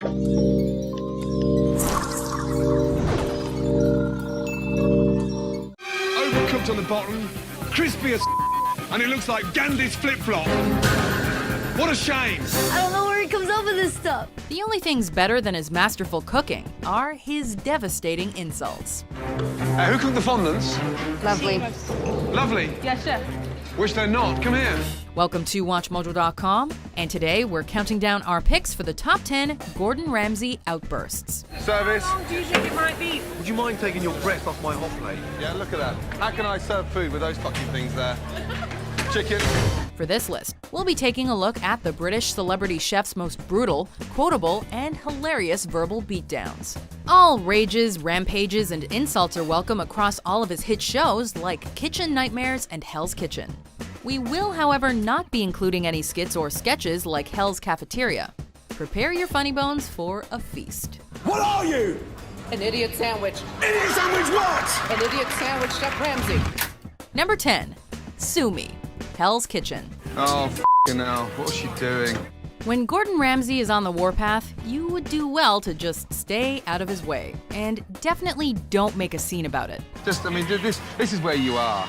Overcooked on the bottom, crispy as and it looks like Gandhi's flip-flop. What a shame. I don't know where he comes up with this stuff. The only things better than his masterful cooking are his devastating insults. Who cooked the fondants? Lovely. Lovely. Yes, chef. Wish they're not. Come here. Welcome to WatchMojo.com, and today we're counting down our picks for the top 10 Gordon Ramsay outbursts. Service. How long do you think it might be? Would you mind taking your breath off my hot plate? Yeah, look at that. How can I serve food with those fucking things there? Chicken. For this list, we'll be taking a look at the British celebrity chef's most brutal, quotable, and hilarious verbal beatdowns. All rages, rampages, and insults are welcome across all of his hit shows like Kitchen Nightmares and Hell's Kitchen. We will, however, not be including any skits or sketches like Hell's Cafeteria. Prepare your funny bones for a feast. What are you? An idiot sandwich. Idiot sandwich what? An idiot sandwich, Chef Ramsay. Number 10. Sumi, Hell's Kitchen. Oh, f***ing hell. What's she doing? When Gordon Ramsay is on the warpath, you would do well to just stay out of his way. And definitely don't make a scene about it. This is where you are.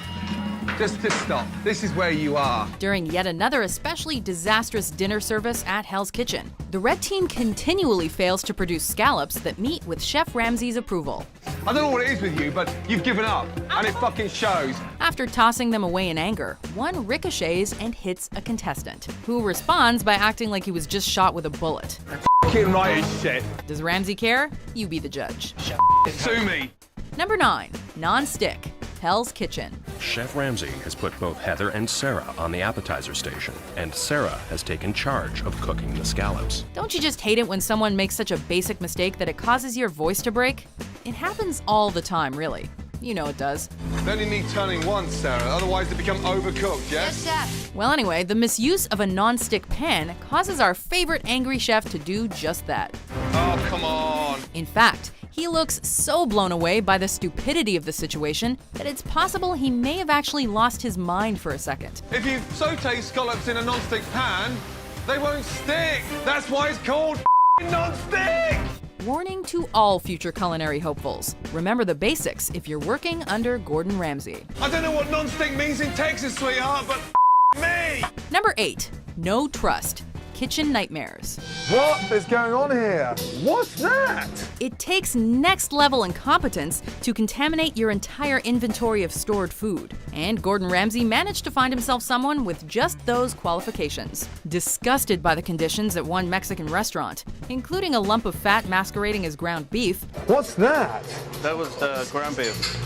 Just stop. This is where you are. During yet another especially disastrous dinner service at Hell's Kitchen, the Red Team continually fails to produce scallops that meet with Chef Ramsay's approval. I don't know what it is with you, but you've given up, and it fucking shows. After tossing them away in anger, one ricochets and hits a contestant, who responds by acting like he was just shot with a bullet. Fucking right as shit. Does Ramsay care? You be the judge. Sumi. Number 9. Nonstick, Hell's Kitchen. Chef Ramsay has put both Heather and Sarah on the appetizer station, and Sarah has taken charge of cooking the scallops. Don't you just hate it when someone makes such a basic mistake that it causes your voice to break? It happens all the time, really. You know it does. They only need turning once, Sarah, otherwise they become overcooked, yes? Chef. Well, anyway, the misuse of a non-stick pan causes our favorite angry chef to do just that. Oh, come on. In fact, he looks so blown away by the stupidity of the situation that it's possible he may have actually lost his mind for a second. If you saute scallops in a non-stick pan, they won't stick. That's why it's called non-stick. Warning to all future culinary hopefuls. Remember the basics if you're working under Gordon Ramsay. I don't know what non-stick means in Texas, sweetheart, but me. Number 8. No Trust, Kitchen Nightmares. What is going on here? What's that? It takes next-level incompetence to contaminate your entire inventory of stored food. And Gordon Ramsay managed to find himself someone with just those qualifications. Disgusted by the conditions at one Mexican restaurant, including a lump of fat masquerading as ground beef, What's that? That was the ground beef.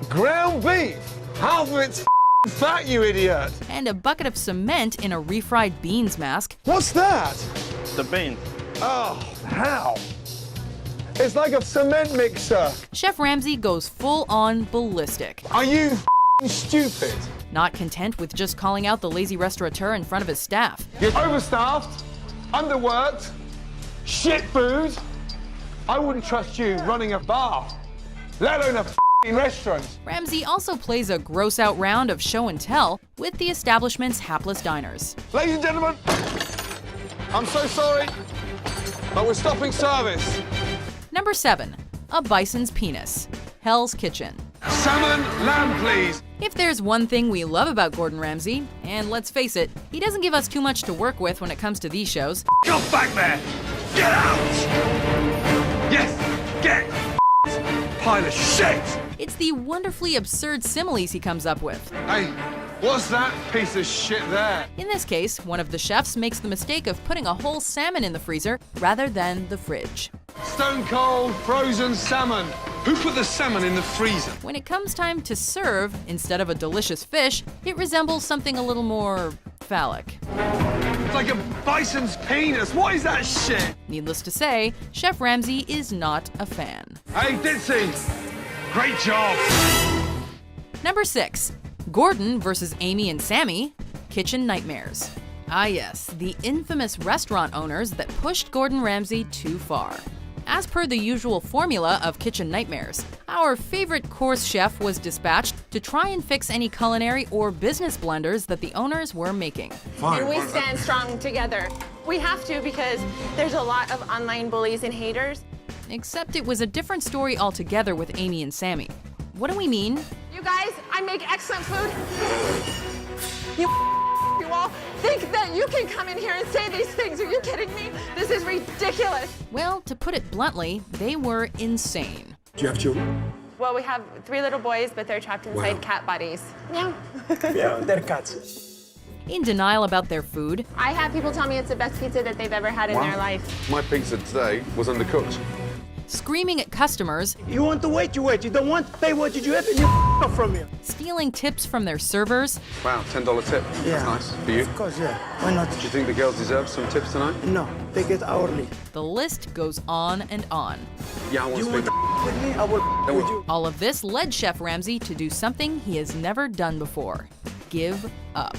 Ground beef? Half of it's fat, you idiot. and a bucket of cement in a refried beans mask, What's that? The bean. Oh, how? It's like a cement mixer. Chef Ramsay goes full-on ballistic. Are you stupid? Not content with just calling out the lazy restaurateur in front of his staff, You're overstaffed, underworked, shit food. I wouldn't trust you running a bar, let alone a restaurant. Ramsay also plays a gross-out round of show and tell with the establishment's hapless diners. Ladies and gentlemen, I'm so sorry, but we're stopping service. Number 7. A Bison's Penis, Hell's Kitchen. Salmon, lamb, please. If there's one thing we love about Gordon Ramsay, and let's face it, he doesn't give us too much to work with when it comes to these shows, Go back there. Get out. Yes, get pile of shit. it's the wonderfully absurd similes he comes up with. Hey, what's that piece of shit there? In this case, one of the chefs makes the mistake of putting a whole salmon in the freezer rather than the fridge. Stone cold frozen salmon. Who put the salmon in the freezer? When it comes time to serve, instead of a delicious fish, it resembles something a little more phallic. It's like a bison's penis. What is that shit? Needless to say, Chef Ramsay is not a fan. Hey, Ditzy. Great job. Number 6. Gordon versus Amy and Sammy, Kitchen Nightmares. Ah yes, the infamous restaurant owners that pushed Gordon Ramsay too far. As per the usual formula of Kitchen Nightmares, our favorite course chef was dispatched to try and fix any culinary or business blunders that the owners were making. And we stand strong together. We have to because there's a lot of online bullies and haters. Except it was a different story altogether with Amy and Sammy. What do we mean? You guys, I make excellent food. You all think that you can come in here and say these things. Are you kidding me? This is ridiculous. Well, to put it bluntly, they were insane. Do you have children? Well, we have 3 little boys, but they're trapped inside cat bodies. Yeah. Yeah, they're cats. In denial about their food, I have people tell me it's the best pizza that they've ever had in their life. My pizza today was undercooked. screaming at customers, You want to wait, you wait. You don't want to pay what you have, and you from me. stealing tips from their servers, Wow, $10 tip. Yeah. That's nice. For you? Of course, yeah. Why not? Do you think the girls deserve some tips tonight? No, they get hourly. the list goes on and on. Yeah, I want You to want speak. to with me? I will with you. All of this led Chef Ramsay to do something he has never done before: give up.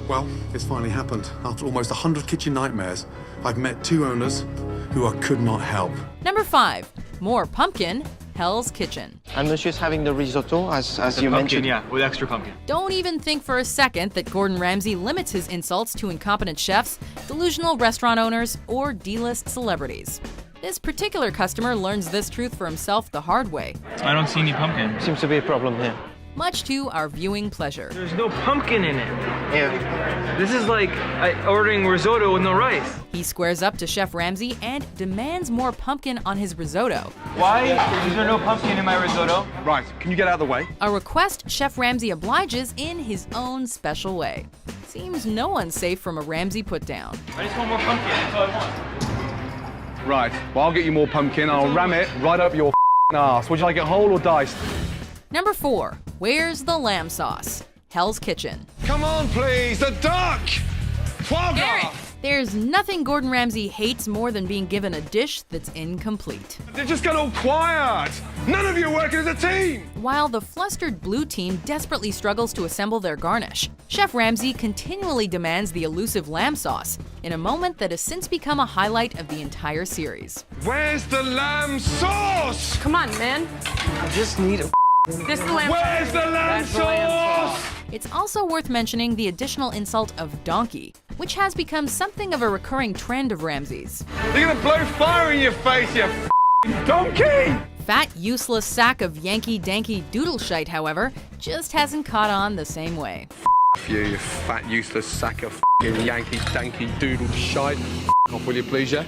Well, it's finally happened. After almost 100 kitchen nightmares, I've met 2 owners who I could not help. Number 5, more pumpkin, Hell's Kitchen. And Monsieur's having the risotto, as you mentioned. Yeah, with extra pumpkin. Don't even think for a second that Gordon Ramsay limits his insults to incompetent chefs, delusional restaurant owners, or D-list celebrities. This particular customer learns this truth for himself the hard way, I don't see any pumpkin. Seems to be a problem here. much to our viewing pleasure. There's no pumpkin in it. Yeah. This is like ordering risotto with no rice. He squares up to Chef Ramsay and demands more pumpkin on his risotto, Why is there no pumpkin in my risotto? Right, can you get out of the way? a request Chef Ramsay obliges in his own special way. Seems no one's safe from a Ramsay putdown. I just want more pumpkin. That's all I want. Right, well, I'll get you more pumpkin. I'll ram it right up your ass. Would you like it whole or diced? Number 4, where's the lamb sauce? Hell's Kitchen. Come on, please, the duck! Foie gras! There's nothing Gordon Ramsay hates more than being given a dish that's incomplete. They just got all quiet. None of you are working as a team. While the flustered blue team desperately struggles to assemble their garnish, Chef Ramsay continually demands the elusive lamb sauce in a moment that has since become a highlight of the entire series. Where's the lamb sauce? Come on, man. I just need a This is the lamb. Where's the lamb That's the lamb sauce? It's also worth mentioning the additional insult of donkey, which has become something of a recurring trend of Ramsay's. You're gonna blow fire in your face, you donkey! Fat, useless sack of Yankee-danky doodle shite, however, just hasn't caught on the same way. You fat, useless sack of Yankee danky doodle shite. Off, will you please, yeah?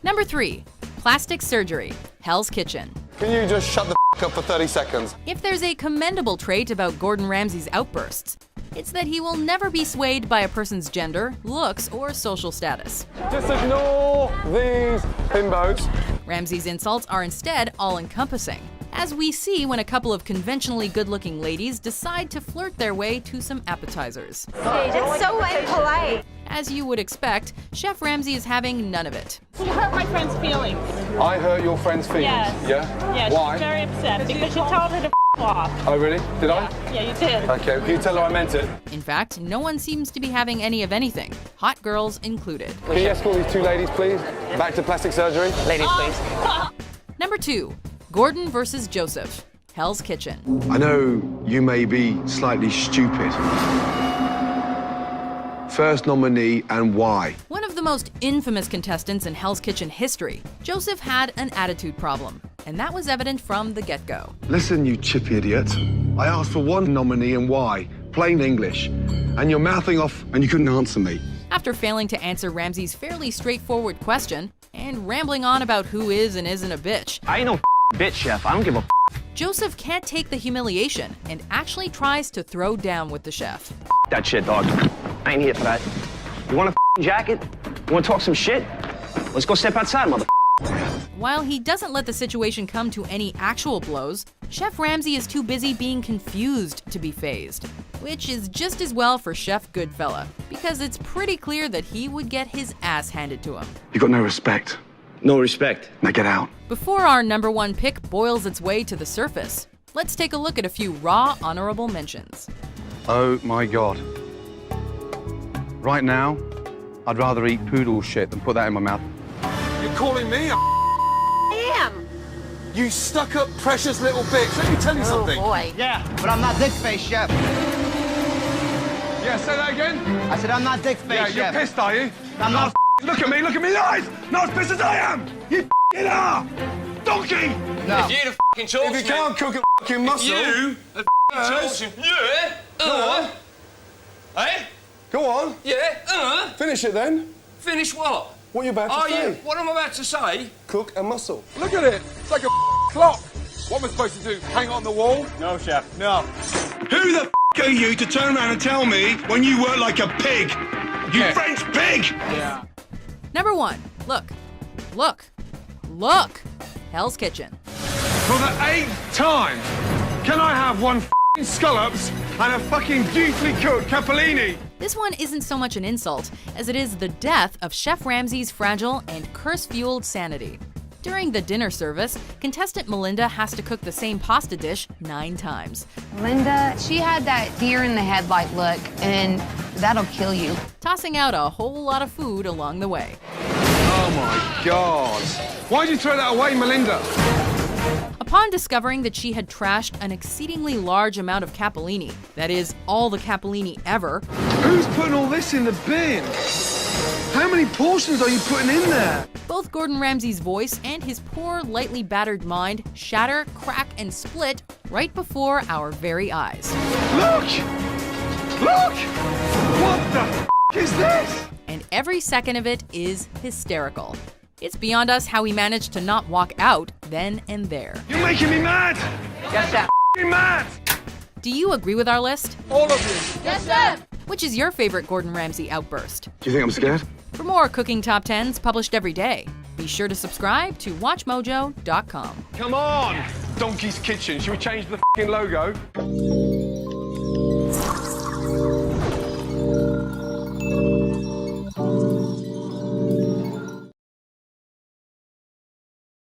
Number 3, plastic surgery, Hell's Kitchen. Can you just shut the up for 30 seconds? If there's a commendable trait about Gordon Ramsay's outbursts, it's that he will never be swayed by a person's gender, looks, or social status. Just ignore these himbos. Ramsay's insults are instead all-encompassing, as we see when a couple of conventionally good-looking ladies decide to flirt their way to some appetizers. Hey, that's so impolite. As you would expect, Chef Ramsay is having none of it. You hurt my friend's feelings. I hurt your friend's feelings. Yes. Yeah? Yeah, Why? she's very upset because you told her to off. Oh, really? Did I? Yeah, you did. Okay, can you tell her I meant it? In fact, no one seems to be having any of anything, hot girls included. Can you escort these 2 ladies, please? Back to plastic surgery? Ladies, please. Number 2, Gordon versus Joseph, Hell's Kitchen. I know you may be slightly stupid. First nominee and why? One of the most infamous contestants in Hell's Kitchen history, Joseph had an attitude problem, and that was evident from the get-go. Listen, you chip idiot. I asked for 1 nominee and why. Plain English. And you're mouthing off and you couldn't answer me. After failing to answer Ramsay's fairly straightforward question, and rambling on about who is and isn't a bitch, I ain't no bitch, chef. I don't give a Joseph can't take the humiliation and actually tries to throw down with the chef. that shit, dog. I ain't here for that. You want a jacket? You want to talk some shit? Let's go step outside, mother. While he doesn't let the situation come to any actual blows, Chef Ramsay is too busy being confused to be fazed. Which is just as well for Chef Goodfella, because it's pretty clear that he would get his ass handed to him. You got no respect. No respect. Now get out. Before our number 1 pick boils its way to the surface, let's take a look at a few raw honorable mentions. Oh my God. Right now, I'd rather eat poodle shit than put that in my mouth. You're calling me a I am. you stuck-up precious little bitch. Let me tell you something. Boy. Yeah, but I'm not dick face, chef. Yeah, say that again. I said I'm not dick face, Yeah, you're chef. pissed, are you? I'm not Look at me in the eyes! Not as pissed as I am! You are! Donkey! Now, If you'd have f***ing talked if you to can't me, cook a fucking muscle, you have f***ing talked to me. Yeah. Go on. Hey? Go on. Yeah. Finish it then. Finish what? What are you about to Are say? you? What am I about to say? Cook a muscle. Look at it! It's like a clock! What am I supposed to do? Hang it on the wall? No, chef. No. Who the are you to turn around and tell me when you work like a pig? You French pig! Yeah. Number 1. Look! Hell's Kitchen. For the 8th time, can I have one f***ing scallops and a fucking beautifully cooked capellini? This one isn't so much an insult as it is the death of Chef Ramsay's fragile and curse-fueled sanity. During the dinner service, contestant Melinda has to cook the same pasta dish 9 times. Linda, she had that deer in the headlight look, and that'll kill you. Tossing out a whole lot of food along the way. Oh my God. Why'd you throw that away, Melinda? Upon discovering that she had trashed an exceedingly large amount of capellini, that is, all the capellini ever, Who's putting all this in the bin? How many portions are you putting in there? both Gordon Ramsay's voice and his poor, lightly battered mind shatter, crack, and split right before our very eyes. Look! Look! What the f*** is this? And every second of it is hysterical. It's beyond us how he managed to not walk out then and there. You're making me mad! Yes, chef. F***ing mad! Do you agree with our list? All of you. Yes, sir. Which is your favorite Gordon Ramsay outburst? Do you think I'm scared? For more cooking top 10s published every day, be sure to subscribe to WatchMojo.com. Come on! Donkey's Kitchen. Should we change the f***ing logo?